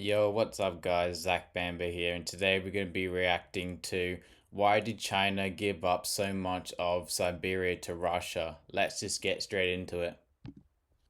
Yo, what's up, guys? Bamber here, and today we're going to be reacting to why did China give up so much of Siberia to Russia? Let's just get straight into it.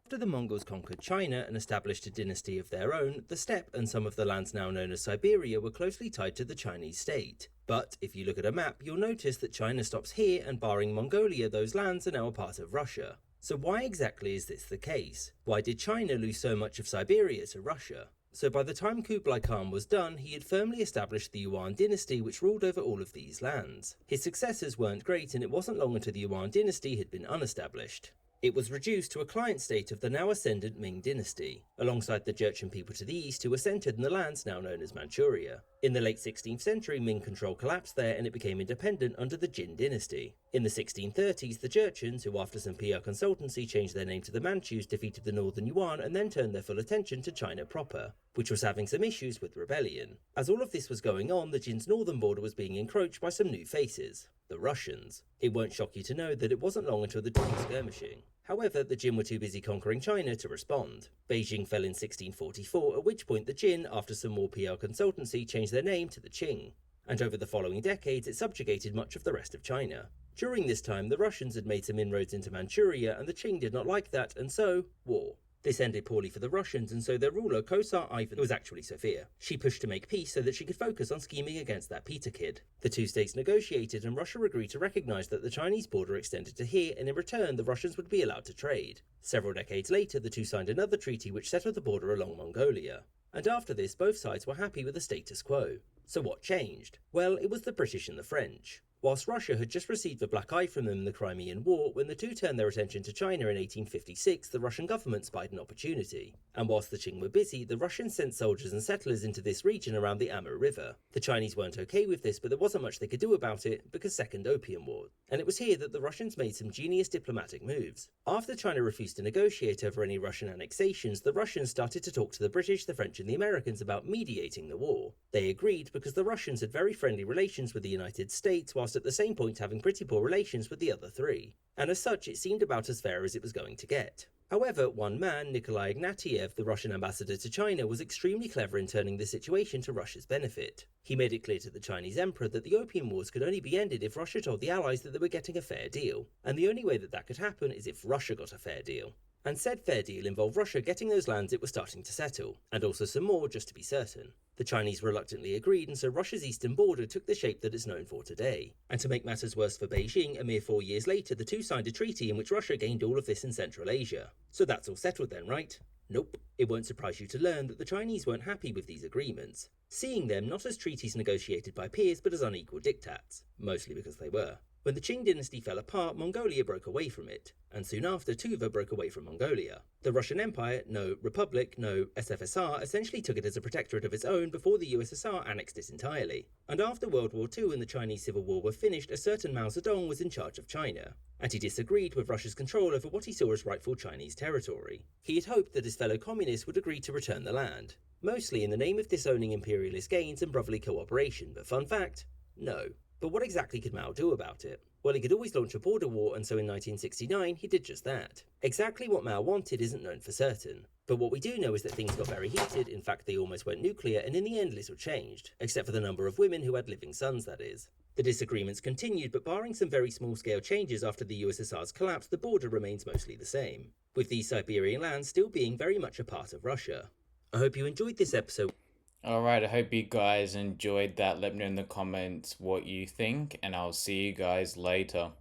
After the Mongols conquered China and established a dynasty of their own, the steppe and some of the lands now known as Siberia were closely tied to the Chinese state. But if you look at a map, you'll notice that China stops here, and barring Mongolia, those lands are now a part of Russia. So why exactly is this the case? Why did China lose so much of Siberia to Russia? So by the time Kublai Khan was done, he had firmly established the Yuan dynasty, which ruled over all of these lands. His successors weren't great, and it wasn't long until the Yuan dynasty had been unestablished. It was reduced to a client state of the now ascendant Ming dynasty, alongside the Jurchen people to the east who were centered in the lands now known as Manchuria. In the late 16th century, Ming control collapsed there and it became independent under the Jin dynasty. In the 1630s, the Jurchens, who after some PR consultancy changed their name to the Manchus, defeated the Northern Yuan and then turned their full attention to China proper, which was having some issues with rebellion. As all of this was going on, the Jin's northern border was being encroached by some new faces, the Russians. It won't shock you to know that it wasn't long until the two were skirmishing. However, the Jin were too busy conquering China to respond. Beijing fell in 1644, at which point the Jin, after some more PR consultancy, changed their name to the Qing. And over the following decades, it subjugated much of the rest of China. During this time, the Russians had made some inroads into Manchuria, and the Qing did not like that, and so, war. This ended poorly for the Russians, and so their ruler, Kosar Ivan, was actually Sophia. She pushed to make peace so that she could focus on scheming against that Peter kid. The two states negotiated, and Russia agreed to recognize that the Chinese border extended to here, and in return the Russians would be allowed to trade. Several decades later, the two signed another treaty which settled the border along Mongolia. And after this, both sides were happy with the status quo. So what changed? Well, it was the British and the French. Whilst Russia had just received a black eye from them in the Crimean War, when the two turned their attention to China in 1856, the Russian government spied an opportunity. And whilst the Qing were busy, the Russians sent soldiers and settlers into this region around the Amur River. The Chinese weren't okay with this, but there wasn't much they could do about it, because Second Opium War. And it was here that the Russians made some genius diplomatic moves. After China refused to negotiate over any Russian annexations, the Russians started to talk to the British, the French and the Americans about mediating the war. They agreed because the Russians had very friendly relations with the United States, whilst at the same point having pretty poor relations with the other three. And as such, it seemed about as fair as it was going to get. However, one man, Nikolai Ignatiev, the Russian ambassador to China, was extremely clever in turning the situation to Russia's benefit. He made it clear to the Chinese emperor that the Opium Wars could only be ended if Russia told the Allies that they were getting a fair deal, and the only way that that could happen is if Russia got a fair deal. And said fair deal involved Russia getting those lands it was starting to settle, and also some more just to be certain. The Chinese reluctantly agreed, and so Russia's eastern border took the shape that it's known for today. And to make matters worse for Beijing, a mere 4 years later, the two signed a treaty in which Russia gained all of this in Central Asia. So that's all settled then, right? Nope. It won't surprise you to learn that the Chinese weren't happy with these agreements, seeing them not as treaties negotiated by peers but as unequal diktats, mostly because they were. When the Qing dynasty fell apart, Mongolia broke away from it, and soon after Tuva broke away from Mongolia. The Russian Empire, no Republic, no SFSR, essentially took it as a protectorate of its own before the USSR annexed it entirely. And after World War II and the Chinese Civil War were finished, a certain Mao Zedong was in charge of China, and he disagreed with Russia's control over what he saw as rightful Chinese territory. He had hoped that his fellow communists would agree to return the land, mostly in the name of disowning imperialist gains and brotherly cooperation, but fun fact, no. But what exactly could Mao do about it? Well, he could always launch a border war, and so in 1969 he did just that. Exactly what Mao wanted isn't known for certain, but what we do know is that things got very heated. In fact, they almost went nuclear, and in the end little changed, except for the number of women who had living sons, that is. The disagreements continued, but barring some very small-scale changes after the USSR's collapse, the border remains mostly the same, with these Siberian lands still being very much a part of Russia. I hope you enjoyed this episode. Alright, I hope you guys enjoyed that. Let me know in the comments what you think, and I'll see you guys later.